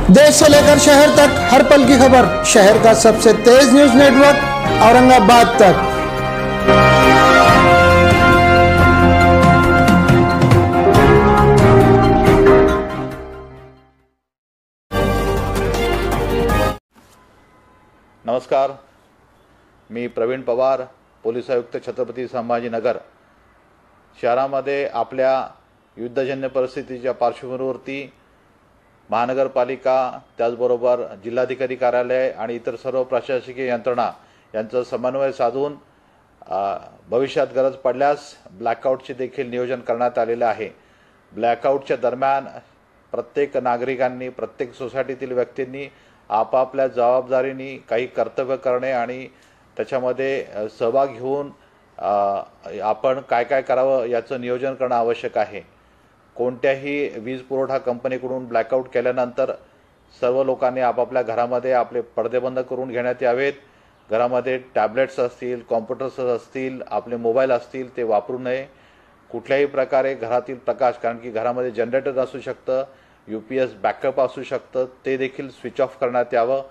देश से लेकर शहर तक हर पल की खबर। शहर का सबसे तेज न्यूज नेटवर्क औरंगाबाद तक। नमस्कार, मी प्रवीण पवार, पोलीस आयुक्त छत्रपती संभाजीनगर। शहरामध्ये आपल्या युद्धजन्य परिस्थितीच्या पार्श्वभूमीवरती महानगरपालिका, त्याचबरोबर जिल्हाधिकारी कार्यालय आणि इतर सर्व प्रशासकीय यंत्रणा यांचा समन्वय साधून भविष्यात गरज पडल्यास ब्लॅकआउटचे देखील नियोजन करण्यात आलेले आहे। ब्लॅकआउटच्या दरम्यान प्रत्येक नागरिकांनी, प्रत्येक सोसायटीतील व्यक्तींनी आपापल्या जबाबदारीने काही कर्तव्य करणे आणि त्याच्यामध्ये सहभाग घेऊन आपण काय काय करावं याचं नियोजन करणं आवश्यक आहे। कोणत्याही वीज पुरवठा कंपनीकडून ब्लॅकआउट केल्यानंतर सर्व लोकांनी आपापल्या घरामध्ये आपले पडदे बंद करून घेण्यात यावेत। घरामध्ये टॅबलेट्स असतील, कॉम्प्युटर्स असतील, आपले मोबाईल असतील ते वापरू नये। कुठल्याही प्रकारे घरातील प्रकाश, कारण की घरामध्ये जनरेटर असू शकतं, UPS बॅकअप असू शकतं, ते देखील स्विच ऑफ करण्यात यावं।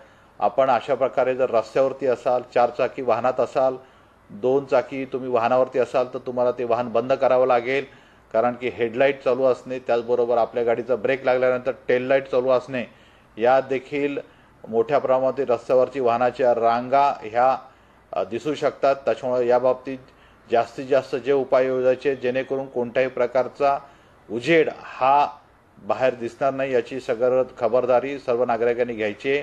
आपण अशा प्रकारे जर रस्त्यावरती असाल, 4 चाकी वाहनात असाल, 2 चाकी तुम्ही वाहनावरती असाल तर तुम्हाला ते वाहन बंद करावं लागेल, कारण की हेडलाईट चालू असणे, त्याचबरोबर आपल्या गाडीचा ब्रेक लागल्यानंतर टेल लाईट चालू असणे, या देखील मोठ्या प्रमाणात रस्त्यावरची वाहनाच्या रांगा ह्या दिसू शकतात। त्याच्यामुळे या बाबतीत जास्तीत जास्त जे उपाय योजायचे जेणेकरून कोणत्याही प्रकारचा उजेड हा बाहेर दिसणार नाही याची सगळं खबरदारी सर्व नागरिकांनी घ्यायची।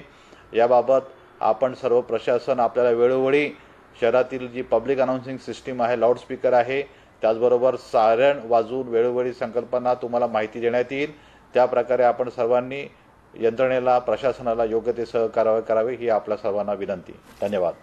याबाबत आपण सर्व प्रशासन आपल्याला वेळोवेळी शहरातील जी पब्लिक अनाउन्सिंग सिस्टीम आहे, लाऊडस्पीकर आहे, त्याचबरोबर सायरन वाजवून वेळोवेळी संकल्पना तुम्हाला माहिती देण्यात येईल। त्या प्रकारे आपण सर्वांनी यंत्रणेला, प्रशासनाला योग्य ते सहकार्य करावे ही आपल्या सर्वांना विनंती। धन्यवाद।